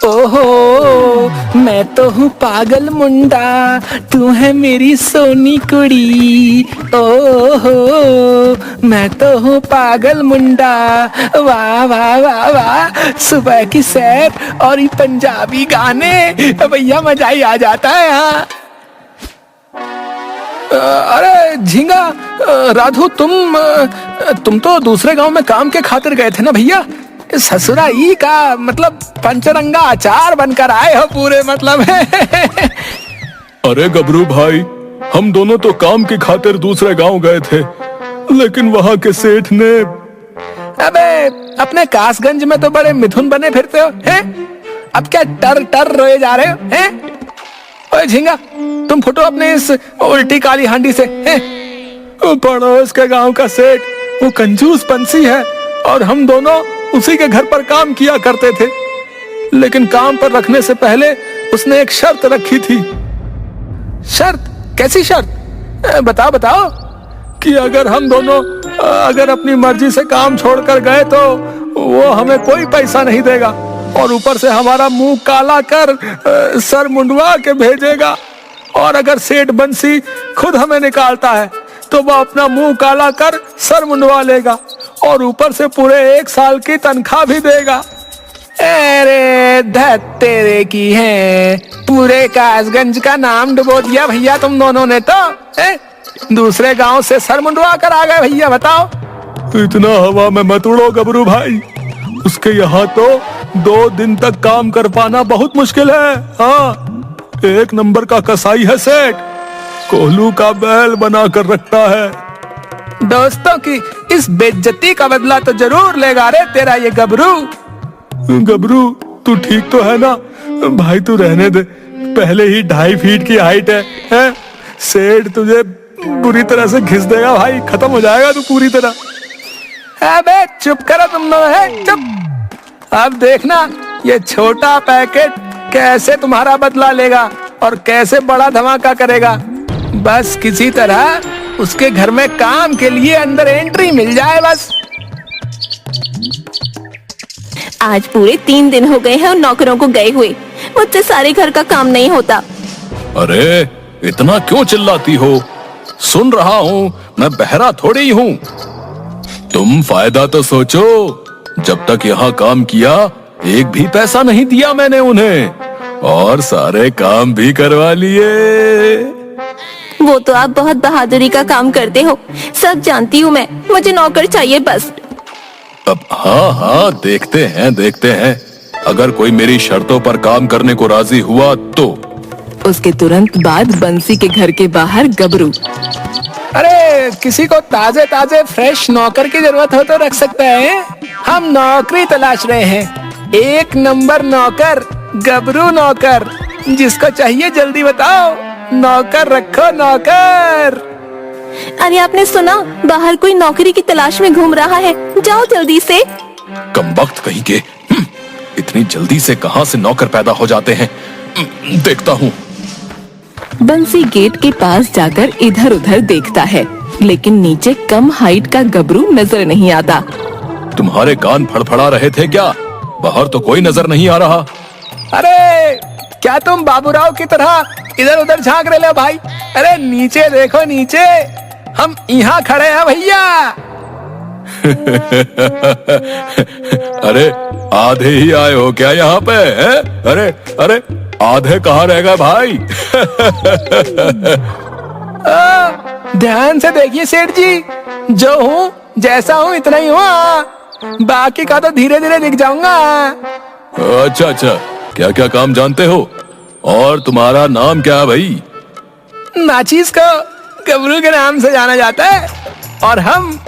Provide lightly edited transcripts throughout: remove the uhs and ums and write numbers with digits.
ओहो, मैं तो हूँ पागल मुंडा, तू है मेरी सोनी कुड़ी। ओहो, मैं तो हूँ पागल मुंडा। वाह वाह वाह वाह, सुबह की सैर और ये पंजाबी गाने, भैया मजा ही आ जाता है यहाँ। अरे झींगा, राधू, तुम तो दूसरे गांव में काम के खातिर गए थे ना भैया? ससुरा ई का मतलब पंचरंगा अचार बनकर आए हो पूरे, मतलब है। अरे गबरू भाई, हम दोनों तो काम की खातिर दूसरे गांव गए थे, लेकिन वहां के सेठ ने... अबे अपने कासगंज में तो बड़े मिथुन बने फिरते हो, हैं? अब क्या टर टर रोए जा रहे हो, हैं? ओए झींगा, तुम फुटो अपने इस उल्टी काली हांडी से, हैं? पड़ोस के गांव का सेठ वो कंजूस पंछी है और हम दोनों उसी के घर पर काम किया करते थे, लेकिन काम पर रखने से पहले उसने एक शर्त रखी थी। शर्त? कैसी शर्त? बताओ बताओ। कि अगर हम दोनों अगर अपनी मर्जी से काम छोड़कर गए तो वो हमें कोई पैसा नहीं देगा और ऊपर से हमारा मुंह काला कर सर मुंडवा के भेजेगा। और अगर सेठ बंसी खुद हमें निकालता है तो वह अपना मुंह काला कर सर मुंडवा लेगा और ऊपर से पूरे 1 साल की तनख्वाह भी देगा। अरे धत तेरे की है, पूरे कासगंज का नाम डुबो दिया भैया तुम दोनों ने तो, दूसरे गांव से सर मुंडवा कर आ गए भैया, बताओ। इतना हवा में मत उड़ो गबरू भाई, उसके यहाँ तो 2 दिन तक काम कर पाना बहुत मुश्किल है। हाँ, 1 नंबर का कसाई है सेठ, कोहलू का बैल बना कर रखता है। दोस्तों की इस बेइज्जती का बदला तो जरूर लेगा रे तेरा ये गबरू। गबरू तू ठीक तो है ना भाई? तू रहने दे, पहले ही 2.5 फीट की हाइट है? सेठ तुझे बुरी तरह से घिस देगा भाई, खत्म हो जाएगा तू पूरी तरह। अबे चुप करो तुम लोग, है चुप। अब देखना ये छोटा पैकेट कैसे तुम्हारा बदला लेगा और कैसे बड़ा धमाका करेगा। बस किसी तरह उसके घर में काम के लिए अंदर एंट्री मिल जाए बस। आज पूरे 3 दिन हो गए हैं और नौकरों को गए हुए, मुझसे सारे घर का काम नहीं होता। अरे इतना क्यों चिल्लाती हो? सुन रहा हूँ, मैं बहरा थोड़ी हूँ। तुम फायदा तो सोचो, जब तक यहाँ काम किया 1 भी पैसा नहीं दिया मैंने उन्हें और सारे काम भी करवा लिए। वो तो आप बहुत बहादुरी का काम करते हो, सब जानती हूँ मैं, मुझे नौकर चाहिए बस। अब हाँ, देखते हैं अगर कोई मेरी शर्तों पर काम करने को राजी हुआ तो। उसके तुरंत बाद बंसी के घर के बाहर गबरू। अरे किसी को ताजे ताजे फ्रेश नौकर की जरूरत हो तो रख सकते हैं, हम नौकरी तलाश रहे हैं। 1 नंबर नौकर, गबरू नौकर, जिसको चाहिए जल्दी बताओ, नौकर रखो नौकर। अरे आपने सुना, बाहर कोई नौकरी की तलाश में घूम रहा है, जाओ जल्दी से। कमबख्त कहीं के, इतनी जल्दी से कहां से नौकर पैदा हो जाते हैं, देखता हूँ। बंसी गेट के पास जाकर इधर उधर देखता है, लेकिन नीचे कम हाइट का गबरू नजर नहीं आता। तुम्हारे कान फड़फड़ा रहे थे क्या? बाहर तो कोई नजर नहीं आ रहा। अरे क्या तुम बाबूराव की तरह इधर उधर झांक रहे हो भाई? अरे नीचे देखो नीचे, हम यहाँ खड़े हैं भैया। अरे आधे ही आए हो क्या यहाँ पे है? अरे आधे कहाँ रह गए भाई? ध्यान से देखिए सेठ जी, जो हूँ जैसा हूँ इतना ही हूँ, बाकी का तो धीरे धीरे दिख जाऊंगा। अच्छा, क्या क्या काम जानते हो और तुम्हारा नाम क्या है भाई? नाचीज को गबरू के नाम से जाना जाता है और हम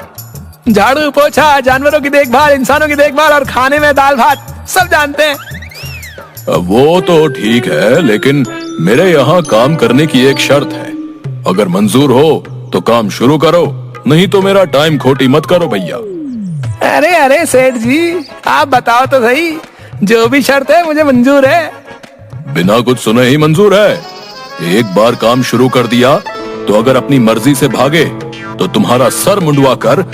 झाड़ू पोछा, जानवरों की देखभाल, इंसानों की देखभाल और खाने में दाल भात सब जानते हैं। वो तो ठीक है, लेकिन मेरे यहाँ काम करने की एक शर्त है। अगर मंजूर हो तो काम शुरू करो, नहीं तो मेरा टाइम खोटी मत करो भैया। अरे सेठ जी, आप बताओ तो सही, जो भी शर्त है मुझे मंजूर है। बिना कुछ सुने ही मंजूर है। एक बार काम शुरू कर दिया तो अगर अपनी मर्जी से भागे तो तुम्हारा सर मुंडवा कर,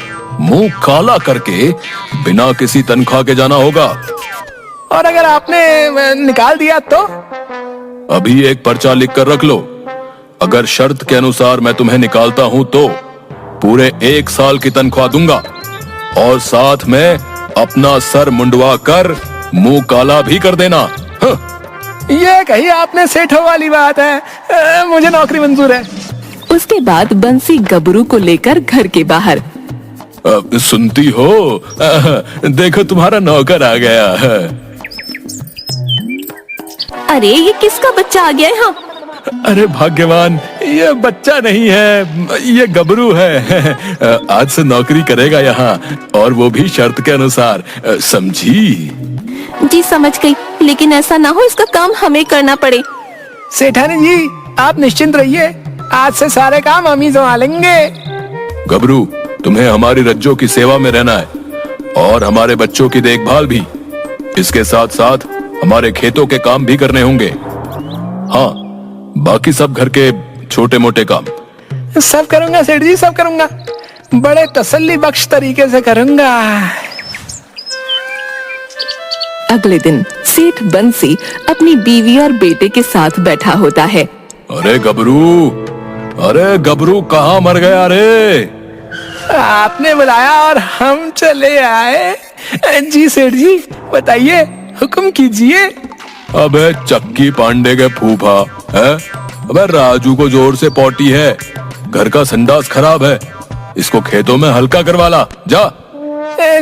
मुंह काला करके, बिना किसी तनख्वाह के जाना होगा। और अगर आपने निकाल दिया तो? अभी एक पर्चा लिख कर रख लो। अगर शर्त के अनुसार मैं तुम्हें निकालता हूं तो पूरे 1 साल की तनख्वाह दूंगा और साथ में अपना सर मुंडवा कर मुंह काला भी कर देना। ये कही आपने सेठों वाली बात है। मुझे नौकरी मंजूर है। उसके बाद बंसी गबरू को लेकर घर के बाहर। सुनती हो? देखो तुम्हारा नौकर आ गया है। अरे ये किसका बच्चा आ गया है? हाँ, अरे भाग्यवान, ये बच्चा नहीं है, ये गबरू है। आज से नौकरी करेगा यहाँ, और वो भी शर्त के अनुसार। समझी? जी समझ गई, लेकिन ऐसा ना हो इसका काम हमें करना पड़े। सेठानी जी आप निश्चिंत रहिए, आज से सारे काम हम ही संभालेंगे। गबरू, तुम्हें हमारी रज्जो की सेवा में रहना है और हमारे बच्चों की देखभाल भी। इसके साथ साथ हमारे खेतों के काम भी करने होंगे। हाँ, बाकी सब घर के छोटे मोटे काम सब करूंगा सेठ जी, सब करूंगा। बड़े तसल्ली बख्श तरीके से करूंगा। अगले दिन सेठ बंसी अपनी बीवी और बेटे के साथ बैठा होता है। अरे गबरू कहाँ मर गया रे? आपने बुलाया और हम चले आए। जी सेठ जी बताइए, हुक्म कीजिए। अबे चक्की पांडे के फूफा है। अबे राजू को जोर से पोटी है, घर का संडास खराब है, इसको खेतों में हल्का करवा ला जा।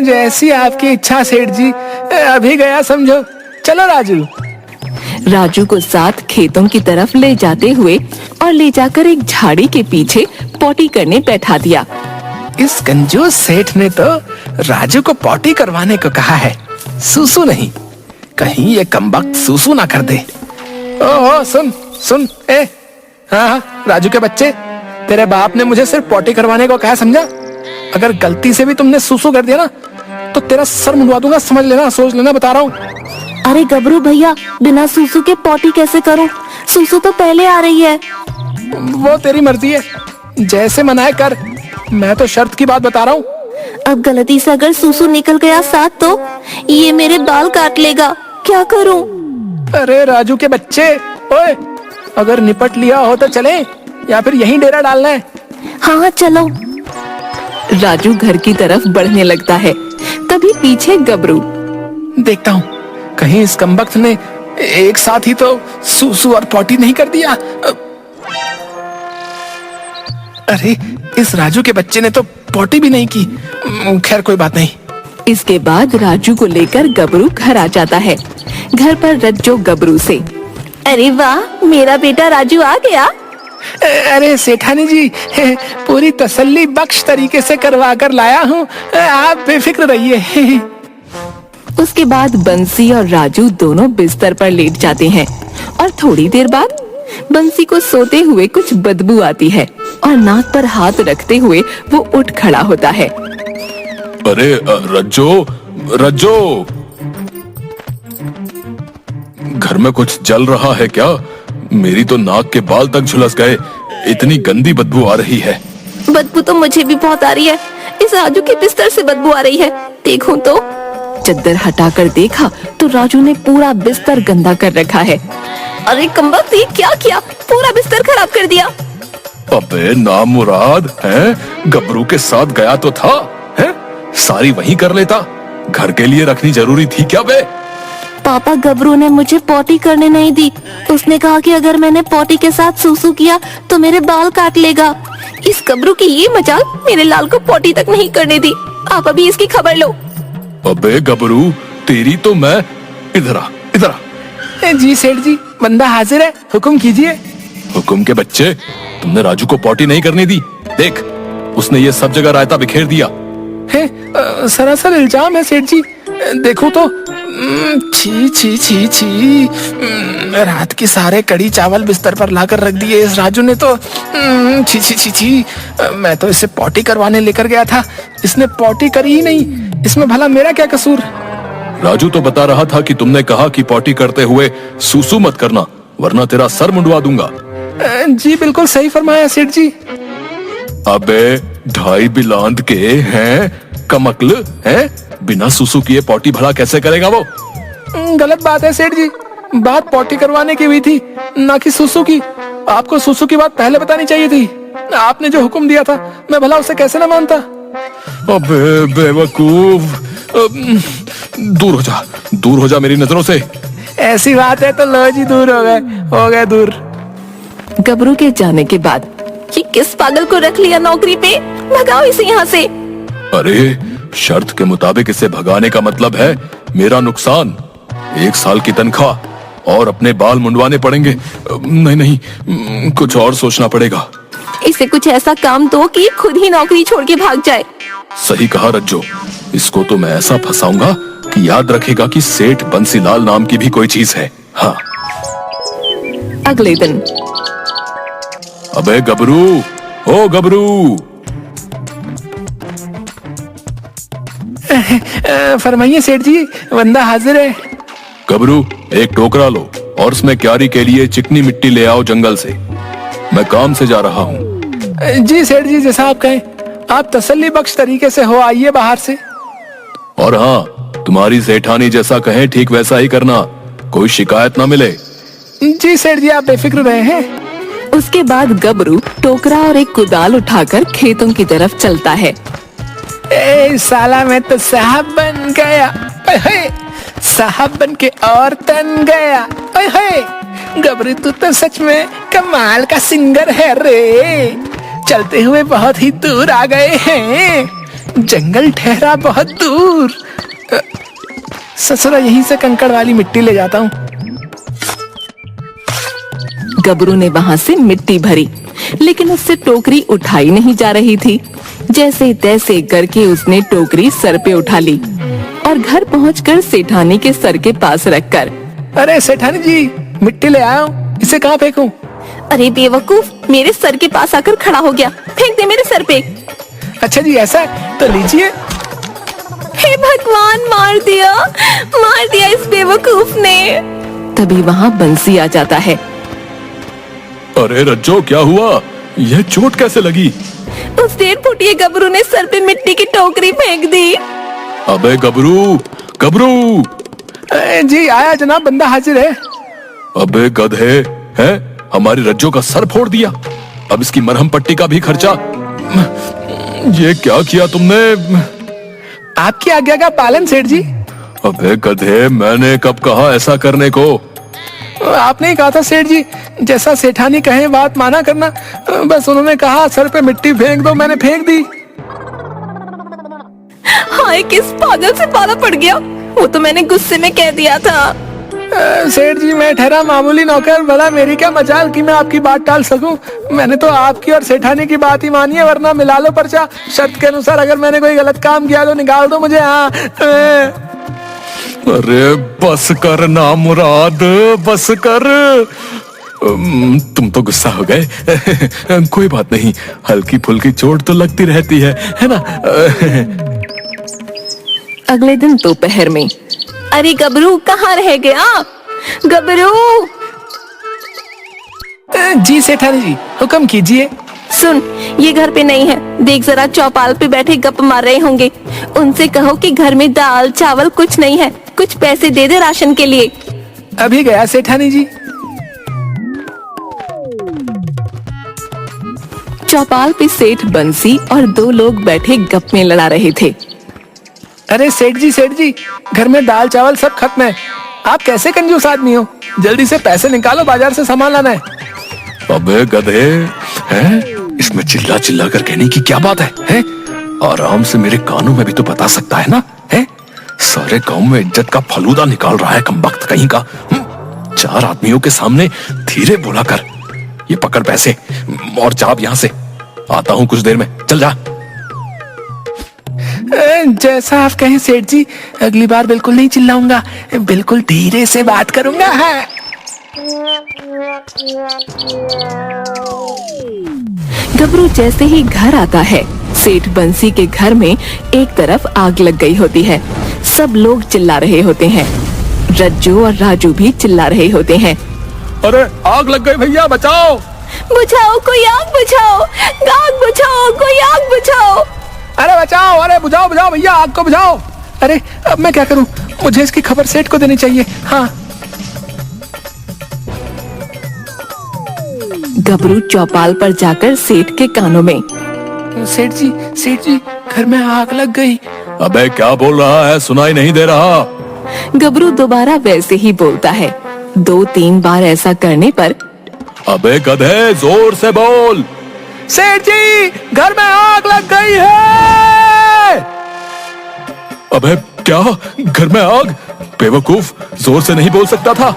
जैसी आपकी इच्छा सेठ जी, अभी गया समझो। चलो राजू। राजू को साथ खेतों की तरफ ले जाते हुए और ले जाकर एक झाड़ी के पीछे पोटी करने बैठा दिया। इस कंजूस सेठ ने तो राजू को पोटी करवाने को कहा है, सूसू नहीं। कहीं ये कमबख्त सूसू ना कर दे। ओहो सुन सुन, हाँ राजू के बच्चे, तेरे बाप ने मुझे सिर्फ पोटी करवाने को कहा, समझा? अगर गलती से भी तुमने सूसू कर दिया ना तो तेरा सर मुंडवा दूंगा, समझ लेना, सोच लेना, बता रहा हूँ। अरे गबरू भैया, बिना सूसू के पोटी कैसे करूं? सूसू तो पहले आ रही है। वो तेरी मर्जी है, जैसे मनाए कर। मैं तो शर्त की बात बता रहा हूँ। अब गलती से अगर सूसू निकल गया साथ तो ये मेरे बाल काट लेगा, क्या करूं? अरे राजू के बच्चे, ओए, अगर निपट लिया हो तो चले, या फिर यहीं डेरा डालना है? हाँ चलो। राजू घर की तरफ बढ़ने लगता है, तभी पीछे गबरू। देखता हूँ कहीं इस कमबख्त ने एक साथ ही तो सूसू और पोटी नहीं कर दिया। अरे इस राजू के बच्चे ने तो पोटी भी नहीं की। खैर कोई बात नहीं। इसके बाद राजू को लेकर गबरू घर आ जाता है। घर पर रज्जो गबरू से, अरे वाह, मेरा बेटा राजू आ गया। अरे सेठानी जी, पूरी तसल्ली बख्श तरीके से करवा कर लाया हूँ, आप बेफिक्र रहिए। उसके बाद बंसी और राजू दोनों बिस्तर पर लेट जाते हैं और थोड़ी देर बाद बंसी को सोते हुए कुछ बदबू आती है और नाक पर हाथ रखते हुए वो उठ खड़ा होता है। अरे रज्जो, घर में कुछ जल रहा है क्या? मेरी तो नाक के बाल तक झुलस गए, इतनी गंदी बदबू आ रही है। बदबू तो मुझे भी बहुत आ रही है, इस राजू के बिस्तर से बदबू आ रही है। देखूं तो। चद्दर हटाकर देखा तो राजू ने पूरा बिस्तर गंदा कर रखा है। अरे कमबख्त, ये क्या किया? पूरा बिस्तर खराब कर दिया। अबे नामुराद है, गबरू के साथ गया तो था, है? सारी वहीं कर लेता, घर के लिए रखनी जरूरी थी क्या बे? पापा, गबरू ने मुझे पोटी करने नहीं दी। उसने कहा कि अगर मैंने पोटी के साथ सूसू किया तो मेरे बाल काट लेगा। इस गबरू की ये मजाल मेरे लाल को पोटी तक नहीं करने दी। आप अभी इसकी खबर लो। अबे गबरू, तेरी तो मैं। इधर आ। जी सेठ जी, बंदा हाजिर है, हुक्म कीजिए। हुक्म के बच्चे, तुमने राजू को पोटी नहीं करने दी। देख, उसने ये सब जगह रायता बिखेर दिया है। सरासर इल्जाम है सेठ जी। देखो तो, छी छी छी छी, रात की सारे कड़ी चावल बिस्तर पर लाकर रख दिए इस राजू ने तो। छी छी छी छी, मैं तो इसे पोटी करवाने लेकर गया था, इसने पोटी करी ही नहीं। इसमें भला मेरा क्या कसूर? राजू तो बता रहा था कि तुमने कहा कि पोटी करते हुए सूसू मत करना, वरना तेरा सर मुंडवा दूंगा। जी बिल्कुल सही फरमाया सेठ जी। अबे ढाई बिलांद के हैं कमक्ल, हैं? बिना सूसू किए पोटी भला कैसे करेगा वो? गलत बात है सेठ जी, बात पॉटी करवाने की हुई थी, ना कि सुसु की। आपको सुसु की बात पहले बतानी चाहिए थी। आपने जो हुक्म दिया था मैं भला उसे कैसे ना मानता। अबे बेवकूफ, दूर हो जा मेरी नजरों से। ऐसी बात है तो लो जी, दूर हो गए दूर। गबरू के जाने के बाद ये किस पागल को रख लिया नौकरी पे, भगाओ इसे यहाँ से। अरे शर्त के मुताबिक इसे भगाने का मतलब है मेरा नुकसान, 1 साल की तनख्वाह और अपने बाल मुंडवाने पड़ेंगे। नहीं, कुछ और सोचना पड़ेगा। इसे कुछ ऐसा काम दो कि खुद ही नौकरी छोड़ के भाग जाए। सही कहा रज्जो, इसको तो मैं ऐसा फंसाऊंगा कि याद रखेगा कि सेठ बंसीलाल नाम की भी कोई चीज है। हाँ। अगले दिन। अबे गबरू, ओ गबरू। फरमाइए सेठ जी, बंदा हाजिर है। गबरू, एक टोकरा लो और उसमें क्यारी के लिए चिकनी मिट्टी ले आओ जंगल से। मैं काम से जा रहा हूँ। जी सेठ जी, जैसा आप कहें। आप तसल्ली बख्श तरीके से हो, आइए बाहर से। और हाँ, तुम्हारी सेठानी जैसा कहे ठीक वैसा ही करना, कोई शिकायत ना मिले। जी सेठ जी, आप बेफिक्र रहे हैं। उसके बाद गबरू टोकरा और एक कुदाल उठाकर खेतों की तरफ चलता है। ए साला, मैं तो साहब बन गया। साहब बन के और तन गया। गबरू, तू तो सच में कमाल का सिंगर है रे। चलते हुए बहुत ही दूर आ गए हैं, जंगल ठहरा बहुत दूर। ससुरा, यहीं से कंकड़ वाली मिट्टी ले जाता हूँ। गबरू ने वहाँ से मिट्टी भरी, लेकिन उससे टोकरी उठाई नहीं जा रही थी। जैसे तैसे करके उसने टोकरी सर पे उठा ली और घर पहुंचकर सेठानी के सर के पास रखकर, अरे सेठानी जी, मिट्टी ले आया हूँ, इसे कहाँ फेंकूं? अरे बेवकूफ, मेरे सर के पास आकर खड़ा हो गया। फेंक दे मेरे सर पे। अच्छा जी, ऐसा है तो लीजिए। हे भगवान, मार दिया इस बेवकूफ ने। तभी वहाँ बंसी आ जाता है। अरे रज्जो, क्या हुआ? यह चोट कैसे लगी? उस 1.5 फुटिए गबरू ने सर पे मिट्टी की टोकरी फेंक दी। अबे गबरू, गबरू। जी आया जनाब, बंदा हाजिर है। अबे गधे, है हमारी रज्जो का सर फोड़ दिया। अब इसकी मरहम पट्टी का भी खर्चा। ये क्या किया तुमने? आपकी आज्ञा का पालन सेठ जी। अबे गधे, मैंने कब कहा ऐसा करने को? आपने ही कहा था सेठ जी, जैसा सेठानी कहे बात माना करना। बस उन्होंने कहा सर पे मिट्टी फेंक दो, मैंने फेंक दी। हाय, किस पागल से पाला पड़ गया। वो तो मैंने गुस्से में कह दिया था। सेठ जी, मैं ठहरा मामूली नौकर, भला मेरी क्या मजाल कि मैं आपकी बात टाल सकूं। मैंने तो आपकी और सेठानी की बात ही मानी है, वरना मिला लो पर्चा। शर्त के अनुसार अगर मैंने कोई गलत काम किया तो निकाल दो मुझे। हाँ। अरे बस कर ना मुराद, बस कर। तुम तो गुस्सा हो गए। कोई बात नहीं, हल्की फुल्की चोट तो लगती रहती है ना? अगले दिन दोपहर में। अरे गबरू, कहाँ रह गया? गबरू। जी सेठानी जी, हुक्म कीजिए। सुन, ये घर पे नहीं है। देख जरा, चौपाल पे बैठे गप मार रहे होंगे। उनसे कहो कि घर में दाल चावल कुछ नहीं है, कुछ पैसे दे दे राशन के लिए। अभी गया सेठानी जी। चौपाल पे सेठ बंसी और 2 लोग बैठे गप में लड़ा रहे थे। अरे सेठ जी, घर में दाल चावल सब खत्म है। आप कैसे कंजूस आदमी हो? जल्दी से पैसे निकालो, बाजार से सामान लाना है। अबे गधे, हैं? इसमें चिल्ला चिल्ला कर कहने की क्या बात है? आराम से मेरे कानों में भी तो बता सकता है ना? है? सारे गांव में इज्जत का फलूदा निकाल रहा है कमबख्त कहीं का। 4 आदमियों के सामने धीरे बोला कर। ये पकड़ पैसे और जा यहाँ से। आता हूँ कुछ देर में, चल जा। जैसा आप कहें सेठ जी, अगली बार बिल्कुल नहीं चिल्लाऊंगा, बिल्कुल धीरे से बात करूंगा। हाँ। गबरू जैसे ही घर आता है, सेठ बंसी के घर में एक तरफ आग लग गई होती है। सब लोग चिल्ला रहे होते हैं। रज्जू और राजू भी चिल्ला रहे होते हैं। अरे आग लग गई भैया, बचाओ। बुझाओ, कोई आग बुझाओ। आग बुझाओ, कोई आग बुझाओ। अरे बचाओ, अरे बुझाओ भैया, आग को बुझाओ। अरे अब मैं क्या करूं? मुझे इसकी खबर सेठ को देनी चाहिए। हाँ। गबरू चौपाल पर जाकर सेठ के कानों में, सेठ जी घर में आग लग गई। अबे क्या बोल रहा है, सुनाई नहीं दे रहा। गबरू दोबारा वैसे ही बोलता है। 2-3 बार ऐसा करने पर अबे गधे, जोर से बोल। सेठ जी घर में आग लग गई है। अबे क्या, घर में आग? बेवकूफ, जोर से नहीं बोल सकता था।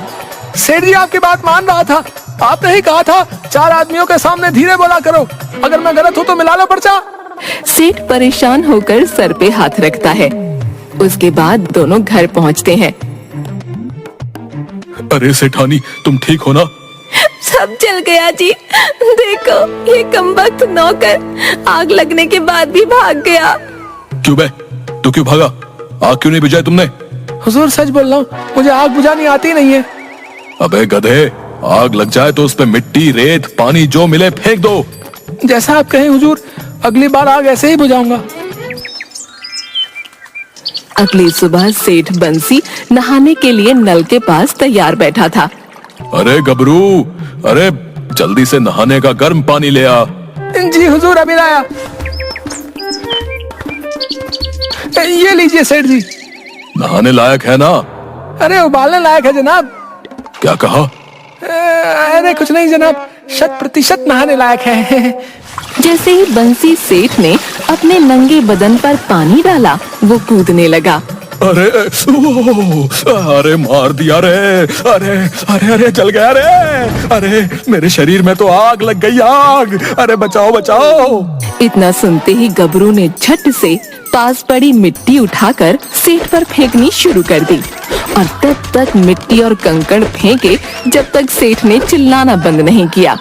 सेठ जी आपकी बात मान रहा था, आपने ही कहा था 4 आदमियों के सामने धीरे बोला करो, अगर मैं गलत हूं तो मिला लो पर्चा। सेठ परेशान होकर सर पे हाथ रखता है। उसके बाद दोनों घर पहुंचते हैं। अरे सेठानी, तुम ठीक हो ना? सब जल गया जी। देखो ये कमबख्त नौकर आग लगने के बाद भी भाग गया। क्यों बे, तू क्यों भागा? आग क्यों नहीं बुझाई तुमने? हुजूर सच बोल रहा हूँ, मुझे आग बुझानी आती नहीं है। अबे गधे, आग लग जाए तो उस पे मिट्टी, रेत, पानी जो मिले फेंक दो। जैसा आप कहें हुजूर, अगली बार आग ऐसे ही बुझाऊंगा। अगली सुबह सेठ बंसी नहाने के लिए नल के पास तैयार बैठा था। अरे गबरू, अरे जल्दी से नहाने का गर्म पानी ले आ। जी हुजूर अभी लाया। ये लीजिए सेठ जी। नहाने लायक है ना? अरे उबालने लायक है जनाब। क्या कहा? अरे कुछ नहीं जनाब, 100% नहाने लायक है। जैसे ही बंसी सेठ ने अपने नंगे बदन पर पानी डाला, वो कूदने लगा। अरे अरे मार दिया रे, अरे अरे अरे जल गया रे, अरे मेरे शरीर में तो आग लग गई, आग, अरे बचाओ बचाओ। इतना सुनते ही गबरू ने झट से पास पड़ी मिट्टी उठाकर सेठ पर फेंकनी शुरू कर दी और तब तक मिट्टी और कंकड़ फेंके जब तक सेठ ने चिल्लाना बंद नहीं किया।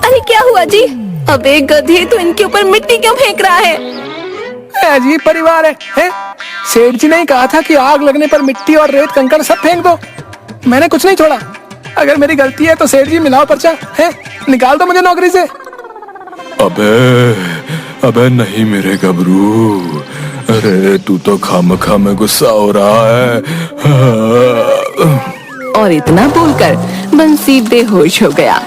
अरे क्या हुआ जी? अबे गधे, तो इनके ऊपर मिट्टी क्यों फेंक रहा है? अजीब परिवार है? सेठ जी ने कहा था कि आग लगने पर मिट्टी और रेत कंकड़ सब फेंक दो। मैंने कुछ नहीं छोड़ा। अगर मेरी गलती है तो सेठ जी मिलाओ पर्चा, है निकाल दो मुझे नौकरी से। अबे नहीं मेरे गबरू, अरे तू तो खामखा में गुस्सा हो रहा है। और इतना बोलकर बंसी बेहोश हो गया।